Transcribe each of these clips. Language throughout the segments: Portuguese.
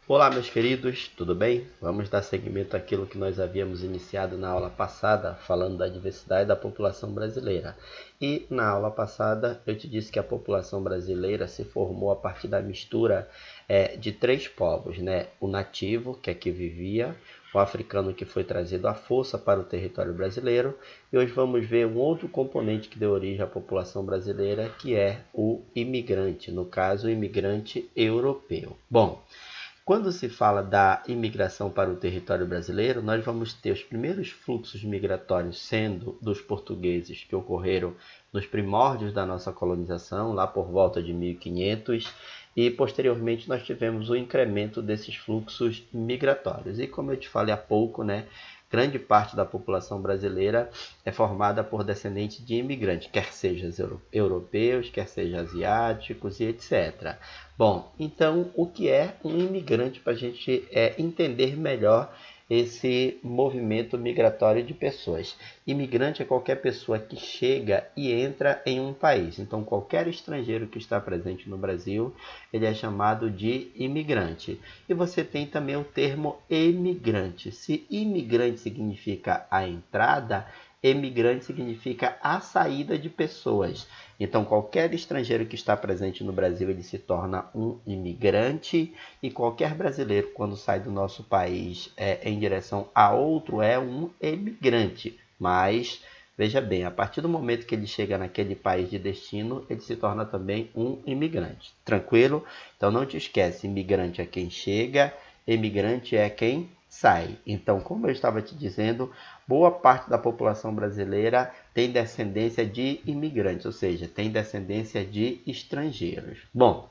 Olá, meus queridos, tudo bem? Vamos dar seguimento àquilo que nós havíamos iniciado na aula passada, falando da diversidade da população brasileira. E na aula passada eu te disse que a população brasileira se formou a partir da mistura de três povos, né? O nativo, que aqui vivia, o africano que foi trazido à força para o território brasileiro, e hoje vamos ver um outro componente que deu origem à população brasileira, que é o imigrante, no caso, o imigrante europeu. Bom, quando se fala da imigração para o território brasileiro, nós vamos ter os primeiros fluxos migratórios sendo dos portugueses que ocorreram nos primórdios da nossa colonização, lá por volta de 1500, e posteriormente nós tivemos o incremento desses fluxos migratórios. E como eu te falei há pouco, né, grande parte da população brasileira é formada por descendentes de imigrantes, quer sejam europeus, quer sejam asiáticos e etc. Bom, então o que é um imigrante para a gente entender melhor esse movimento migratório de pessoas? Imigrante é qualquer pessoa que chega e entra em um país. Então, qualquer estrangeiro que está presente no Brasil, ele é chamado de imigrante. E você tem também o termo emigrante. Se imigrante significa a entrada, emigrante significa a saída de pessoas. Então, qualquer estrangeiro que está presente no Brasil, ele se torna um imigrante, e qualquer brasileiro, quando sai do nosso país em direção a outro, é um emigrante. Mas, veja bem, a partir do momento que ele chega naquele país de destino, ele se torna também um imigrante. Tranquilo? Então, não te esquece, imigrante é quem chega, emigrante é quem sai. Então, como eu estava te dizendo, boa parte da população brasileira tem descendência de imigrantes, ou seja, tem descendência de estrangeiros. Bom,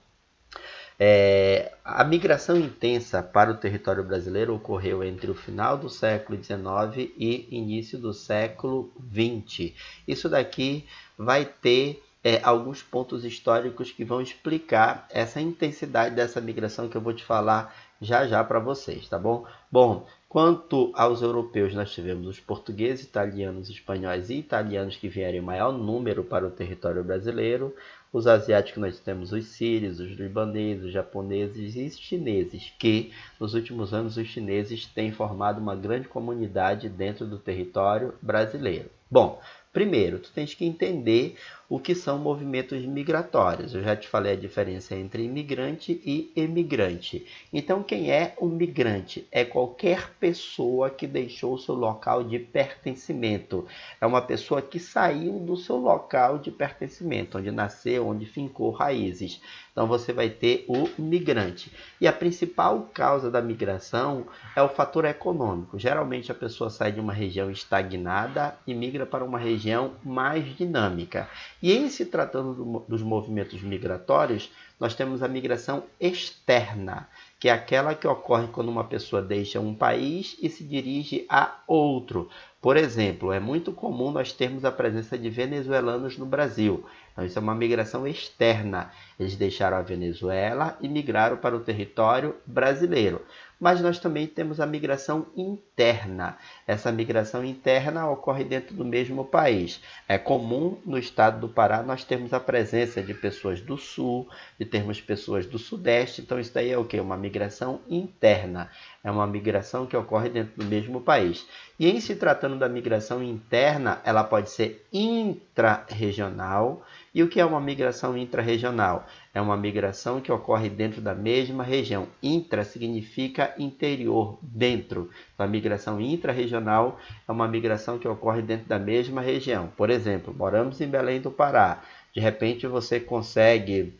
a migração intensa para o território brasileiro ocorreu entre o final do século XIX e início do século XX. Isso daqui vai ter alguns pontos históricos que vão explicar essa intensidade dessa migração que eu vou te falar já já para vocês, tá bom? Bom, quanto aos europeus, nós tivemos os portugueses, italianos, espanhóis e italianos que vieram em maior número para o território brasileiro. Os asiáticos, nós temos os sírios, os libaneses, os japoneses e os chineses, que nos últimos anos os chineses têm formado uma grande comunidade dentro do território brasileiro. Bom, primeiro, tu tens que entender o que são movimentos migratórios. Eu já te falei a diferença entre imigrante e emigrante. Então, quem é um migrante? É qualquer pessoa que deixou o seu local de pertencimento. É uma pessoa que saiu do seu local de pertencimento, onde nasceu, onde fincou raízes. Então, você vai ter o migrante. E a principal causa da migração é o fator econômico. Geralmente, a pessoa sai de uma região estagnada e migra para uma região mais dinâmica. E em se tratando dos movimentos migratórios, nós temos a migração externa, que é aquela que ocorre quando uma pessoa deixa um país e se dirige a outro. Por exemplo, é muito comum nós termos a presença de venezuelanos no Brasil. Então, isso é uma migração externa. Eles deixaram a Venezuela e migraram para o território brasileiro. Mas nós também temos a migração interna. Essa migração interna ocorre dentro do mesmo país. É comum no estado do Pará nós termos a presença de pessoas do sul, de termos pessoas do sudeste. Então isso daí é o quê? Uma migração interna. É uma migração que ocorre dentro do mesmo país. E em se tratando da migração interna, ela pode ser intra-regional. E o que é uma migração intra-regional? É uma migração que ocorre dentro da mesma região. Intra significa interior, dentro. Então, a migração intra-regional é uma migração que ocorre dentro da mesma região. Por exemplo, moramos em Belém do Pará. De repente, você consegue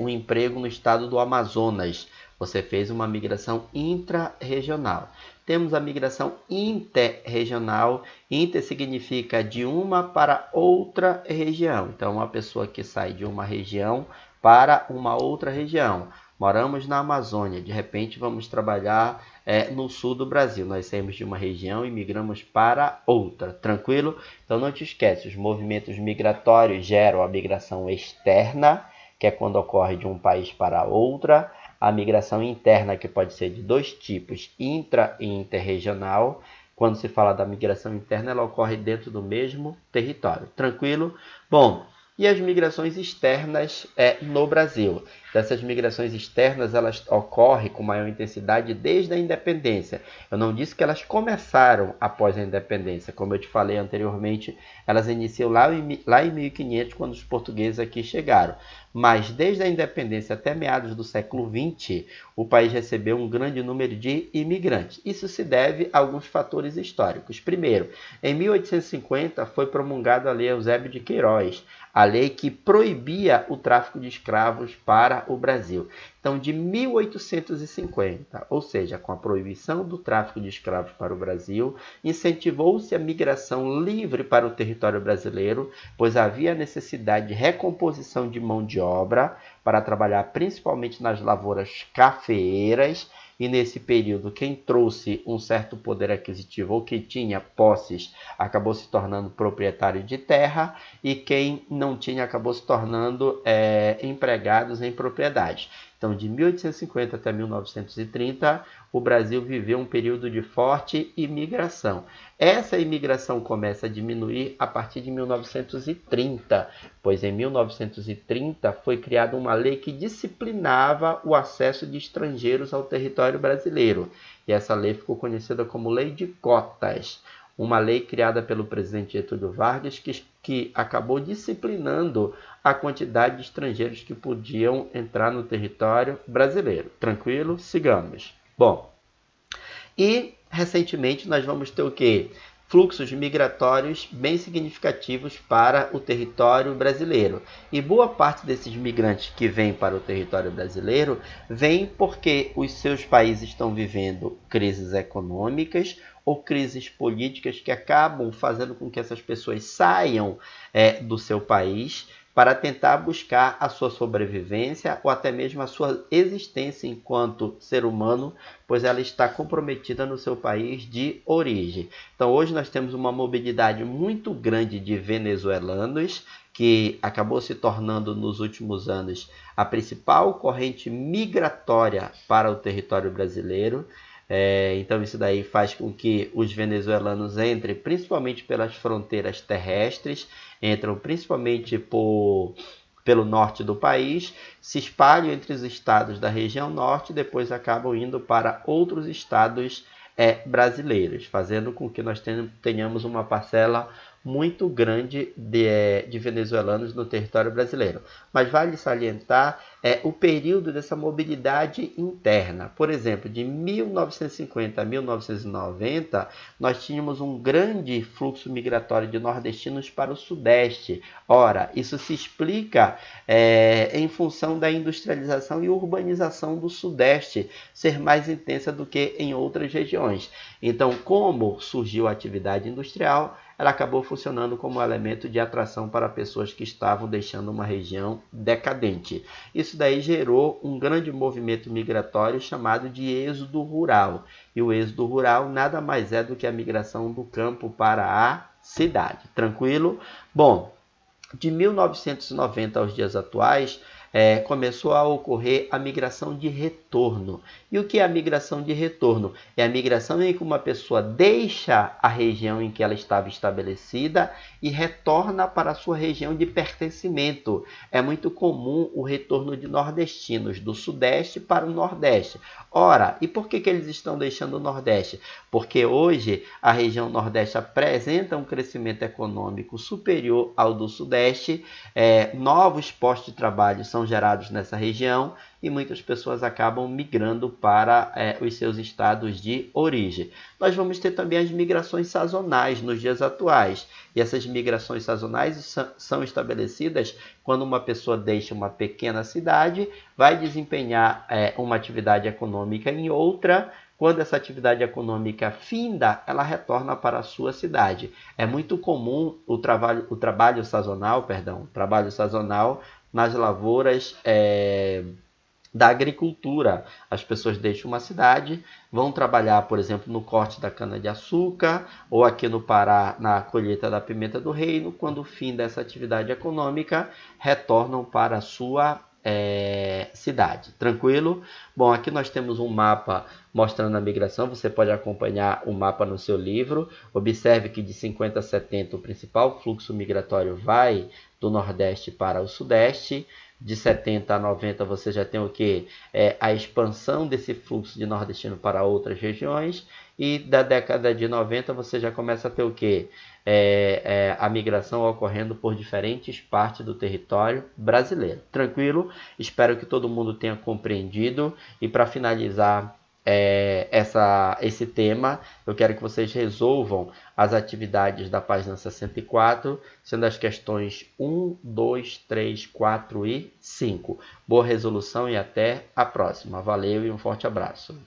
um emprego no estado do Amazonas. Você fez uma migração intra-regional. Temos a migração interregional. Inter significa de uma para outra região. Então, uma pessoa que sai de uma região para uma outra região. Moramos na Amazônia, de repente vamos trabalhar no sul do Brasil. Nós saímos de uma região e migramos para outra, tranquilo? Então não te esquece, os movimentos migratórios geram a migração externa, que é quando ocorre de um país para outra. A migração interna, que pode ser de dois tipos, intra e interregional. Quando se fala da migração interna, ela ocorre dentro do mesmo território. Tranquilo? Bom, e as migrações externas no Brasil. Dessas migrações externas, elas ocorrem com maior intensidade desde a independência. Eu não disse que elas começaram após a independência. Como eu te falei anteriormente, elas iniciam lá em 1500, quando os portugueses aqui chegaram. Mas desde a independência até meados do século XX, o país recebeu um grande número de imigrantes. Isso se deve a alguns fatores históricos. Primeiro, em 1850 foi promulgada a Lei Eusébio de Queiroz, a lei que proibia o tráfico de escravos para o Brasil. Então, de 1850, ou seja, com a proibição do tráfico de escravos para o Brasil, incentivou-se a migração livre para o território brasileiro, pois havia necessidade de recomposição de mão de obra para trabalhar principalmente nas lavouras cafeeiras. E nesse período, quem trouxe um certo poder aquisitivo ou que tinha posses acabou se tornando proprietário de terra, e quem não tinha acabou se tornando empregados em propriedades. Então, de 1850 até 1930, o Brasil viveu um período de forte imigração. Essa imigração começa a diminuir a partir de 1930, pois em 1930 foi criada uma lei que disciplinava o acesso de estrangeiros ao território brasileiro. E essa lei ficou conhecida como Lei de Cotas, uma lei criada pelo presidente Getúlio Vargas que acabou disciplinando a quantidade de estrangeiros que podiam entrar no território brasileiro. Tranquilo? Sigamos. Bom, e recentemente nós vamos ter o quê? Fluxos migratórios bem significativos para o território brasileiro. E boa parte desses migrantes que vêm para o território brasileiro vêm porque os seus países estão vivendo crises econômicas ou crises políticas que acabam fazendo com que essas pessoas saiam do seu país para tentar buscar a sua sobrevivência ou até mesmo a sua existência enquanto ser humano, pois ela está comprometida no seu país de origem. Então hoje nós temos uma mobilidade muito grande de venezuelanos, que acabou se tornando nos últimos anos a principal corrente migratória para o território brasileiro. Então isso daí faz com que os venezuelanos entrem principalmente pelas fronteiras terrestres, entram principalmente pelo norte do país, se espalham entre os estados da região norte e depois acabam indo para outros estados brasileiros, fazendo com que nós tenhamos uma parcela muito grande de venezuelanos no território brasileiro. Mas vale salientar o período dessa mobilidade interna. Por exemplo, de 1950 a 1990, nós tínhamos um grande fluxo migratório de nordestinos para o Sudeste. Ora, isso se explica em função da industrialização e urbanização do Sudeste ser mais intensa do que em outras regiões. Então, como surgiu a atividade industrial, ela acabou funcionando como elemento de atração para pessoas que estavam deixando uma região decadente. Isso daí gerou um grande movimento migratório chamado de êxodo rural. E o êxodo rural nada mais é do que a migração do campo para a cidade. Tranquilo? Bom, de 1990 aos dias atuais, começou a ocorrer a migração de retorno. E o que é a migração de retorno? É a migração em que uma pessoa deixa a região em que ela estava estabelecida e retorna para a sua região de pertencimento. É muito comum o retorno de nordestinos do Sudeste para o Nordeste. Ora, e por que eles estão deixando o Nordeste? Porque hoje a região Nordeste apresenta um crescimento econômico superior ao do Sudeste, novos postos de trabalho são gerados nessa região e muitas pessoas acabam migrando para os seus estados de origem. Nós vamos ter também as migrações sazonais nos dias atuais. E essas migrações sazonais são estabelecidas quando uma pessoa deixa uma pequena cidade, vai desempenhar uma atividade econômica em outra. Quando essa atividade econômica finda, ela retorna para a sua cidade. É muito comum o trabalho sazonal nas lavouras da agricultura. As pessoas deixam uma cidade, vão trabalhar, por exemplo, no corte da cana-de-açúcar, ou aqui no Pará, na colheita da pimenta do reino. Quando finda essa atividade econômica, retornam para a sua cidade. Tranquilo? Bom, aqui nós temos um mapa mostrando a migração. Você pode acompanhar o mapa no seu livro. Observe que de 50 a 70 o principal fluxo migratório vai do Nordeste para o Sudeste. De 70 a 90 você já tem o que? A expansão desse fluxo de nordestino para outras regiões. E da década de 90 você já começa a ter o que? A migração ocorrendo por diferentes partes do território brasileiro. Tranquilo? Espero que todo mundo tenha compreendido. E para finalizar esse tema, eu quero que vocês resolvam as atividades da página 64, sendo as questões 1, 2, 3, 4 e 5. Boa resolução e até a próxima. Valeu e um forte abraço.